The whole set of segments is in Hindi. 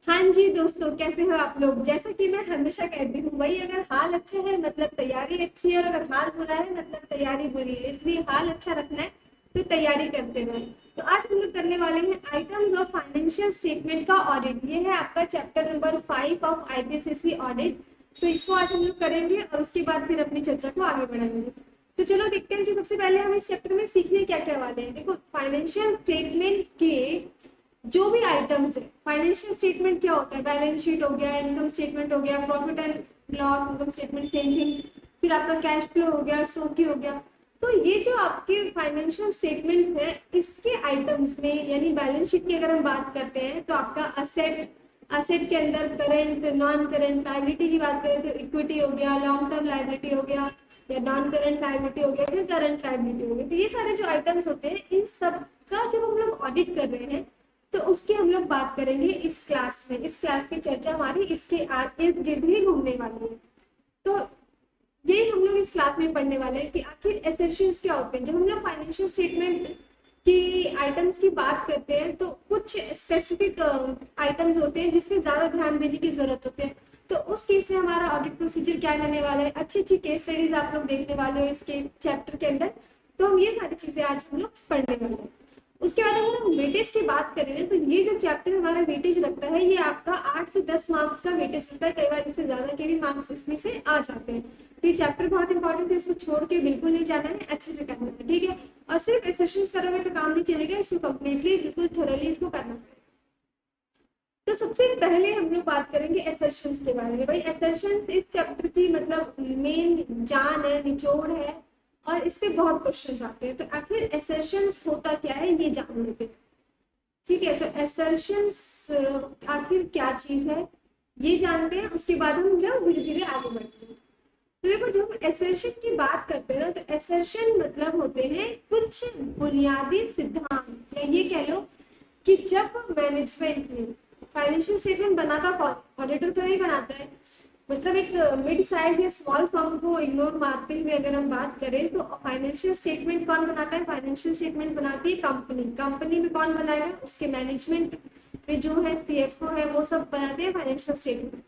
हाँ जी दोस्तों, कैसे हो आप लोग। जैसा कि मैं हमेशा कहती हूँ, वही अगर हाल अच्छा है मतलब तैयारी अच्छी है, और अगर हाल बुरा है मतलब तैयारी बुरी है। इसलिए हाल अच्छा रखना है तो तैयारी करते रहो। तो आज हम लोग करने वाले हैं आइटम्स ऑफ फाइनेंशियल स्टेटमेंट का ऑडिट। ये है आपका chapter number 5 of IPCC audit. तो इसको आज हम लोग करेंगे और उसके बाद फिर अपनी चर्चा को आगे बढ़ाएंगे। तो चलो देखते हैं कि सबसे पहले हम इस चैप्टर में सीखने क्या क्या वाले हैं। देखो, फाइनेंशियल स्टेटमेंट के जो भी आइटम्स है, फाइनेंशियल स्टेटमेंट क्या होता है, बैलेंस शीट हो गया, इनकम स्टेटमेंट हो गया, profit and loss income statement same thing, फिर आपका कैश फ्लो हो गया, सो की हो गया। तो ये जो आपके फाइनेंशियल स्टेटमेंट्स है, इसके आइटम्स में यानी बैलेंस शीट की अगर हम बात करते हैं तो आपका असेट, असेट के अंदर करेंट नॉन करेंट लाइबिलिटी की बात करें तो इक्विटी हो गया, लॉन्ग टर्म लाइबिलिटी हो गया, या नॉन करेंट लाइबिलिटी हो गया, फिर करंट लाइबिलिटी हो गई। तो ये सारे जो आइटम्स होते हैं, इन सब का जब हम लोग ऑडिट कर रहे हैं तो उसकी हम लोग बात करेंगे इस क्लास में। इस क्लास की चर्चा हमारी इसके इर्द गिर्द ही घूमने वाली है। तो यही हम लोग इस क्लास में पढ़ने वाले हैं कि आखिर एसेंशियल्स क्या होते हैं। जब हम लोग फाइनेंशियल स्टेटमेंट की आइटम्स की बात करते हैं तो कुछ स्पेसिफिक आइटम्स होते हैं जिसपे ज्यादा ध्यान देने की जरूरत होती है। तो उस केस में हमारा ऑडिट प्रोसीजर क्या रहने वाला है, अच्छी अच्छी केस स्टडीज आप लोग देखने वाले हो इसके चैप्टर के अंदर। तो हम ये सारी चीजें आज हम लोग पढ़ने वाले हैं। उसके बाद अगर हम वेटेज की बात करें तो ये जो चैप्टर हमारा वेटेज लगता है, ये आपका 8 से 10 मार्क्स का वेटेज लगता है। कई बार इससे ज्यादा के भी मार्क्स इसमें से आ जाते हैं। तो ये चैप्टर बहुत इंपॉर्टेंट है, इसको छोड़ के बिल्कुल नहीं जाना है, अच्छे से करना है, ठीक है। और सिर्फ एसेशंस करोगे तो काम नहीं चलेगा, इसको कम्प्लीटली बिल्कुल थोरली इसको करना है। तो सबसे पहले हम लोग बात करेंगे एसर्शंस के बारे में। भाई एसर्शंस इस चैप्टर की मतलब मेन जान है, निचोड़ है, और इस पे बहुत क्वेश्चंस आते हैं। तो आखिर एसर्शंस होता क्या है ये जान लेते हैं, ठीक है। तो एसर्शंस आखिर क्या चीज है ये जानते हैं, उसके बाद हम लोग धीरे धीरे आगे बढ़ते हैं। तो देखो, जब हम एसर्शन की बात करते हैं ना, तो एसर्शन मतलब होते हैं कुछ बुनियादी सिद्धांत, या ये कह लो कि जब मैनेजमेंट ने फाइनेंशियल स्टेटमेंट बनाता, कौन ऑडिटर तो नहीं बनाता है। मतलब एक मिड साइज या स्मॉल फर्म को इग्नोर मारते हुए अगर हम बात करें तो फाइनेंशियल स्टेटमेंट कौन बनाता है, फाइनेंशियल स्टेटमेंट बनाती है कंपनी। कंपनी में कौन बनाएगा, उसके मैनेजमेंट में जो है सीएफओ है, वो सब बनाते हैं फाइनेंशियल स्टेटमेंट।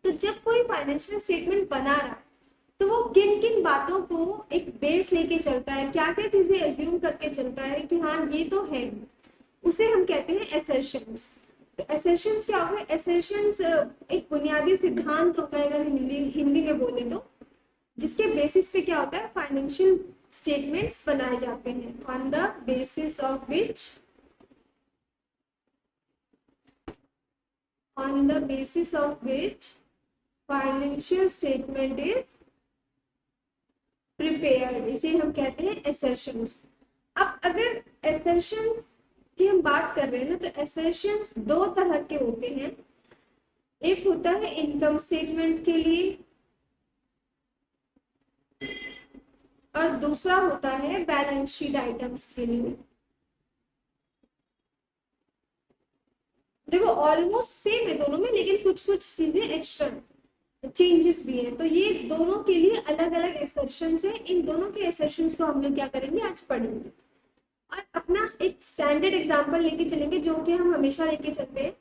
तो जब कोई फाइनेंशियल स्टेटमेंट बना रहा है तो वो किन किन बातों को एक बेस लेके चलता है, क्या क्या चीजें एज्यूम करके चलता है कि हाँ ये तो है, उसे हम कहते हैं एसर्शंस। तो एसर्शंस क्या होगा, एसर्शंस एक बुनियादी सिद्धांत होता है अगर हिंदी हिंदी में बोले तो, जिसके बेसिस पे क्या होता है, फाइनेंशियल स्टेटमेंट्स बनाए जाते हैं। On the basis of which, on the basis of which financial statement is prepared, इसे हम कहते हैं एसर्शंस। अब अगर एसर्शंस की हम बात कर रहे हैं ना, तो एसर्शंस दो तरह के होते हैं। एक होता है इनकम स्टेटमेंट के लिए, और दूसरा होता है बैलेंस शीट आइटम्स के लिए। देखो ऑलमोस्ट सेम है दोनों में, लेकिन कुछ कुछ चीजें एक्स्ट्रा चेंजेस भी हैं। तो ये दोनों के लिए अलग अलग एसर्शंस हैं। इन दोनों के एसर्शंस को हम लोग क्या करेंगे, आज पढ़ेंगे। और अपना एक स्टैंडर्ड एग्जांपल लेके चलेंगे जो कि हम हमेशा लेके चलते हैं,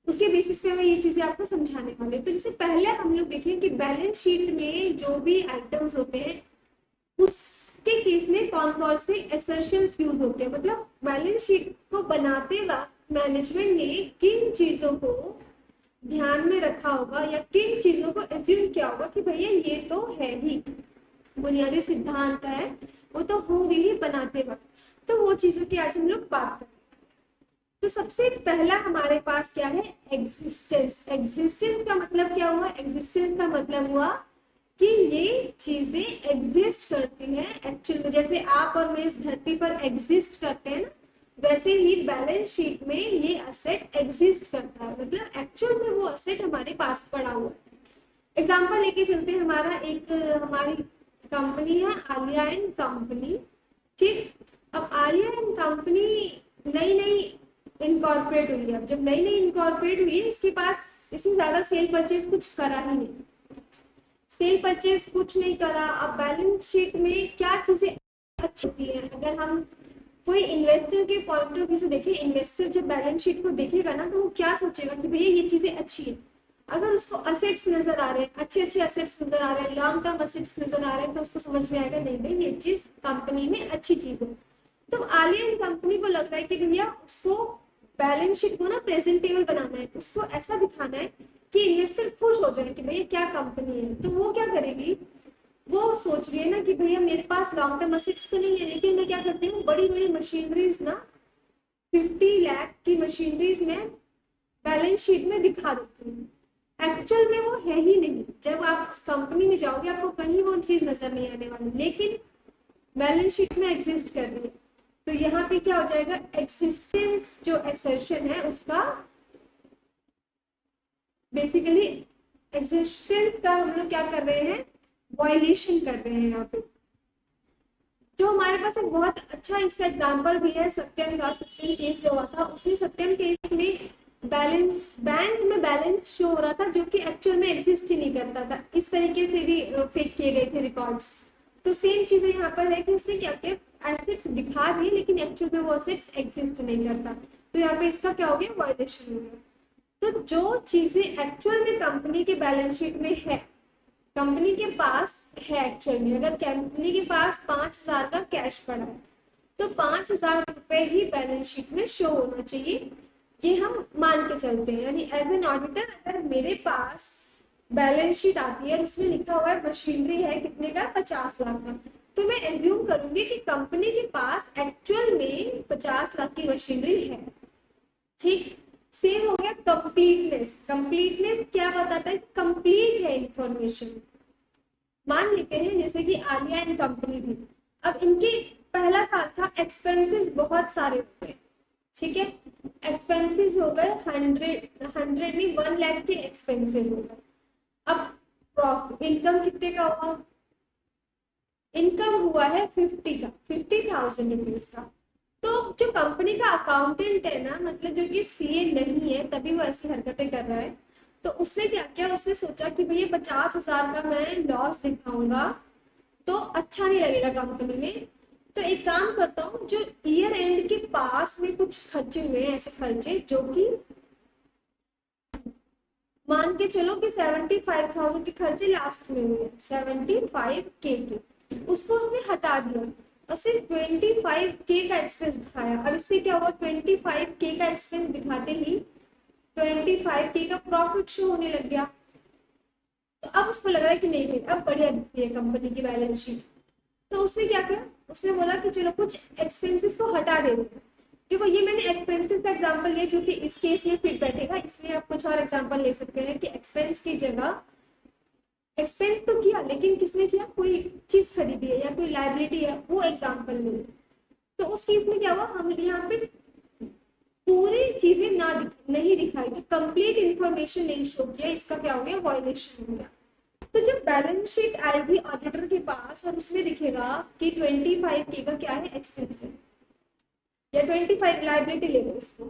उसके बेसिस पे मैं ये चीजें आपको समझाने वाली हूँ। तो जैसे पहले हम लोग देखें कि बैलेंस शीट में जो भी आइटम्स होते हैं उसके केस में कौन कौन से एसर्शंस यूज होते हैं। मतलब बैलेंस शीट को बनाते वक्त मैनेजमेंट ने किन चीजों को ध्यान में रखा होगा, या किन चीजों को एज्यूम किया होगा कि भैया ये तो है ही, बुनियादी सिद्धांत है, वो तो होंगे ही बनाते वक्त। तो वो चीजों की आज हम लोग बात करें। तो सबसे पहला हमारे पास क्या है, एग्जिस्टेंस। एग्जिस्टेंस का मतलब क्या हुआ, एग्जिस्टेंस का मतलब हुआ कि ये चीजें एग्जिस्ट करती हैं एक्चुअल में। जैसे आप और मैं इस धरती पर एग्जिस्ट करते हैं ना, वैसे ही बैलेंस शीट में ये असेट एग्जिस्ट करता है, मतलब एक्चुअल में वो असेट हमारे पास पड़ा हुआ है। एग्जाम्पल लेके चलते हैं, हमारा एक हमारी कंपनी है आलिया एंड कंपनी, ठीक। अब आलिया एंड कंपनी नई नई इनकॉर्पोरेट हुई है। अब जब नई नई इनकॉर्पोरेट हुई है, इसके पास इसने ज्यादा सेल परचेज कुछ करा ही नहीं, सेल परचेज कुछ नहीं करा। अब बैलेंस शीट में क्या चीजें अच्छी होती है, अगर हम कोई इन्वेस्टर के पॉइंट ऑफ व्यू से देखे, इन्वेस्टर जब बैलेंस शीट को देखेगा ना तो वो क्या सोचेगा कि भैया ये चीजें अच्छी है। अगर उसको असेट्स नजर आ रहे हैं, अच्छे अच्छे असेट्स नजर आ रहे हैं, लॉन्ग टर्म असेट्स नजर आ रहे हैं, तो उसको समझ में आएगा नहीं भाई ये चीज कंपनी में अच्छी चीज है। तो आलिया एंड कंपनी को लग रहा है कि भैया उसको बैलेंस शीट को ना प्रेजेंटेबल बनाना है, उसको ऐसा दिखाना है कि इन्वेस्टर खुश हो जाए कि भैया क्या कंपनी है। तो वो क्या करेगी, वो सोच रही है ना कि भैया मेरे पास लॉन्ग टर्म असेट्स तो नहीं है, लेकिन मैं क्या करती हूँ, बड़ी बड़ी मशीनरीज ना 50 लाख की मशीनरीज में बैलेंस शीट में दिखा देती हूँ। एक्चुअल में वो है ही नहीं, जब आप उस कंपनी में जाओगे आपको कहीं वो चीज नजर नहीं आने वाली, लेकिन बैलेंस शीट में एग्जिस्ट कर रही है। तो यहाँ पे क्या हो जाएगा, एक्सिस्टेंस जो असर्शन है उसका, बेसिकली एग्जिस्टेंस का हम लोग क्या कर रहे हैं, वायलेशन कर रहे हैं यहाँ पे। जो हमारे पास एक बहुत अच्छा इसका एग्जांपल भी है, सत्यम का, सत्यम केस जो हुआ था, उसमें सत्यम केस में बैलेंस, बैंक में बैलेंस शो हो रहा था जो कि एक्चुअल में एग्जिस्ट ही नहीं करता था, इस तरीके से भी फेक किए गए थे रिकॉर्ड्स। तो सेम चीजें यहाँ पर है कि उसने क्या किया, एसेट्स दिखा दिए लेकिन एक्चुअल में वो एसेट्स एग्जिस्ट नहीं करता। तो यहाँ पे इसका क्या हो गया, वायलेशन हो गया। तो जो चीजें एक्चुअल में कंपनी के बैलेंस शीट में है, कंपनी के पास है, एक्चुअल में अगर कंपनी के पास 5,000 का कैश पड़ा है तो 5,000 रुपए ही बैलेंस शीट में शो होना चाहिए, ये हम मान के चलते हैं। यानी एज एन ऑडिटर अगर मेरे पास बैलेंस शीट आती है उसमें लिखा हुआ है मशीनरी है कितने का, 50 लाख का, तो मैं एज्यूम करूंगी कि कंपनी के पास एक्चुअल में 50 लाख की मशीनरी है। ठीक, सेम हो गया कंप्लीटनेस। कंप्लीटनेस क्या बताता है, कंप्लीट है इंफॉर्मेशन। मान लेते हैं जैसे कि आलिया एंड कंपनी थी, अब इनके पहला साल था, एक्सपेंसेस बहुत सारे हो गए, ठीक है, एक्सपेंसेस हो गए 100 नहीं 1 लाख के एक्सपेंसेस हो गए। अब प्रॉफिट इनकम कितने का हुआ, इनकम हुआ है 50,000 रुपीज का। तो जो कंपनी का अकाउंटेंट है ना, मतलब जो कि सीए नहीं है तभी वो ऐसी हरकतें कर रहा है, तो उसने क्या किया, उसने सोचा कि भैया 50,000 का मैं लॉस दिखाऊंगा तो अच्छा नहीं लगेगा कंपनी में, तो एक काम करता हूँ, जो ईयर एंड के पास में कुछ खर्चे हुए हैं, ऐसे खर्चे जो कि मान के चलो कि 75,000 के खर्चे लास्ट में हुए, 75K के, उसको उसने हटा दिया और सिर्फ 25K का एक्सपेंस दिखाया। अब इससे क्या हुआ, 25K का एक्सपेंस दिखाते ही 25K का प्रॉफिट शो होने लग गया। तो अब उसको लग रहा है कि नहीं फिर अब बढ़िया दिखती है कंपनी की बैलेंस शीट। तो उसने क्या किया, उसने बोला कि चलो कुछ एक्सपेंसेस को हटा देते हैं। देखो ये मैंने एक्सपेंसेस का एग्जांपल लिया जो कि इस केस में फिट बैठेगा, इसमें आप कुछ और एग्जांपल ले सकते हैं कि एक्सपेंस की जगह, एक्सपेंस तो किया लेकिन किसने किया, कोई चीज खरीदी है या कोई लाइबिलिटी है, वो एग्जांपल ले। तो उस केस में क्या हुआ, हम यहाँ पे पूरी चीजें नहीं दिखाई, तो कंप्लीट इंफॉर्मेशन नहीं शो किया, इसका क्या हो गया, वायलेशन हो गया। तो जब बैलेंस शीट आएगी ऑडिटर के पास और उसमें दिखेगा कि 25K का क्या है, एक्सपेंस है, या 25 लाइबिलिटी ले लो, इसको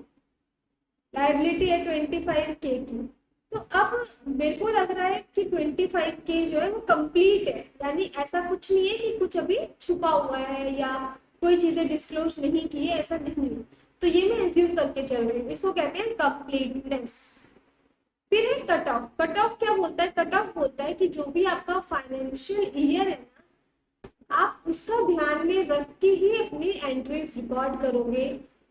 लाइबिलिटी है 25K की। तो अब मेरे को लग रहा है कि 25K जो है वो कंप्लीट है, यानी ऐसा कुछ नहीं है कि कुछ अभी छुपा हुआ है या कोई चीजें डिस्क्लोज नहीं की है, ऐसा नहीं है। तो ये मैं एज्यूम करके चल रही हूँ, इसको कहते हैं कंप्लीटनेस। फिर है कट ऑफ। कट ऑफ क्या बोलता है, कट ऑफ बोलता है कि जो भी आपका फाइनेंशियल ईयर है ना, आप उसका ध्यान में रख के ही अपनी एंट्रीज रिकॉर्ड करोगे।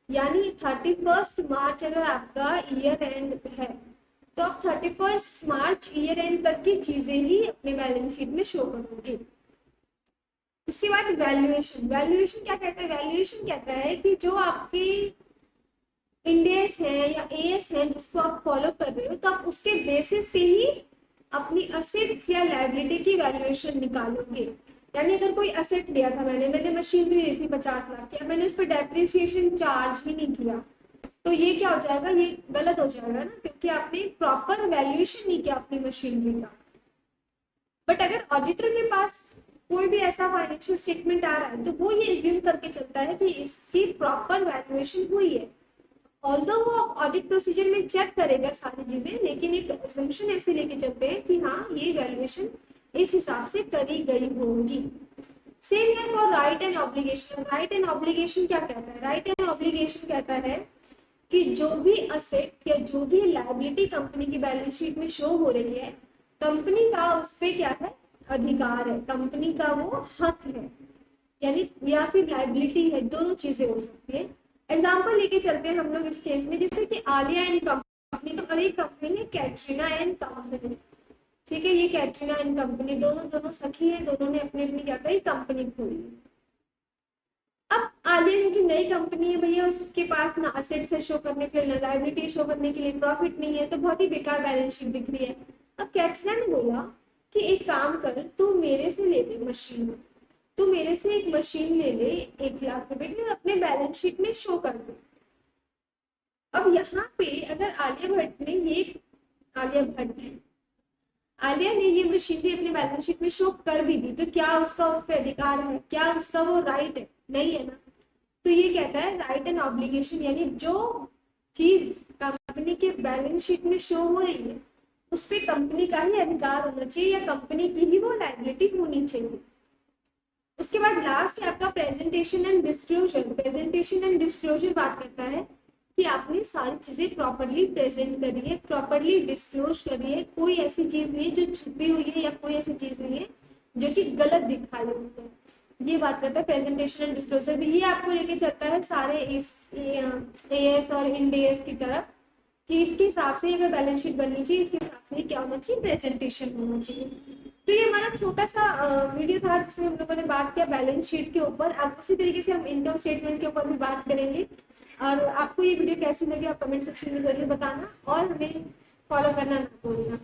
यानी 31 मार्च अगर आपका ईयर एंड है तो आप 31 मार्च ईयर एंड तक की चीजें ही अपने बैलेंस शीट में शो करोगे। उसके बाद वैल्यूएशन। वैल्यूएशन क्या कहता है, वैल्यूएशन कहता है कि जो आपकी इंडेस है या एएस है जिसको आप फॉलो कर रहे हो, तो आप उसके बेसिस पे ही अपनी असेट्स या लायबिलिटी की वैल्यूएशन निकालोगे। यानी अगर कोई असेट लिया था मैंने मशीनरी ली थी 50 लाख की, मैंने उस पर डेप्रिसिएशन चार्ज ही नहीं किया, तो ये क्या हो जाएगा, ये गलत हो जाएगा ना, क्योंकि आपने प्रॉपर वैल्यूएशन नहीं किया अपनी मशीनरी का। बट अगर ऑडिटर के पास कोई भी ऐसा फाइनेंशियल स्टेटमेंट आ रहा है तो वो ये एज्यूम करके चलता है कि इसकी प्रॉपर वैल्यूएशन हुई है। ऑल्दो वो ऑडिट प्रोसीजर में चेक करेगा सारी चीजें, लेकिन एक असम्पशन ऐसे लेके चलते हैं कि हाँ ये वैल्यूएशन इस हिसाब से करी गई होगी। सेम है for right and obligation. Right and obligation क्या कहता है? राइट एंड ऑब्लिगेशन कहता है कि जो भी असेट या जो भी लायबिलिटी कंपनी की बैलेंस शीट में शो हो रही है, कंपनी का उस पे क्या है? अधिकार है, कंपनी का वो हक है, यानी या फिर लायबिलिटी है, दोनों चीजें हो सकती है। एग्जाम्पल लेके चलते हैं हम लोग इस केस में, जैसे कि आलिया एंड कंपनी, तो और एक कंपनी है कैटरीना एंड कंपनी, ठीक है, ये कैटरीना एंड कंपनी दोनों दोनों सखी है, दोनों ने अपनी अपनी क्या करी? कंपनी खोली। अब आलिया क्योंकि नई कंपनी है भैया, उसके पास ना असेट्स है शो करने के लिए, ना लायबिलिटी शो करने के लिए, प्रॉफिट नहीं है, तो बहुत ही बेकार बैलेंस शीट दिख रही है। अब कैटरीना ने बोला कि एक काम कर, तू मेरे से ले ले मशीन, तू मेरे से एक मशीन ले ले 1 लाख रुपए की और अपने बैलेंस शीट में शो कर दे। अब यहाँ पे अगर आलिया ने ये मशीन भी अपने बैलेंस शीट में शो कर भी दी, तो क्या उसका उस पर अधिकार है? क्या उसका वो राइट है? नहीं है ना। तो ये कहता है राइट एंड ऑब्लिगेशन, यानी जो चीज कंपनी के बैलेंस शीट में शो हो रही है उस पर कंपनी का ही अधिकार होना चाहिए, या कंपनी की ही वो लायबिलिटी होनी चाहिए। उसके बाद लास्ट है आपका presentation and disclosure. Presentation and disclosure बात करता है कि आपने सारी चीजें प्रॉपरली प्रेजेंट करी है, प्रॉपरली डिस्क्लोज करी है, कोई ऐसी चीज नहीं है जो छुपी हुई है, या कोई ऐसी चीज नहीं है जो कि गलत दिखाई हुई है। ये बात करता है प्रेजेंटेशन एंड डिस्क्लोजर भी। ये आपको लेके चलता है सारे इस एएस और इंडीएस की तरफ, कि इसके हिसाब से अगर बैलेंस शीट बननी चाहिए, इसके हिसाब से क्या होना चाहिए? प्रेजेंटेशन होना चाहिए। तो ये हमारा छोटा सा वीडियो था जिसमें हम लोगों ने बात किया बैलेंस शीट के ऊपर। अब उसी तरीके से हम इनकम स्टेटमेंट के ऊपर भी बात करेंगे। और आपको ये वीडियो कैसी लगी आप कमेंट सेक्शन में जरूर बताना, और हमें फॉलो करना ना भूलना।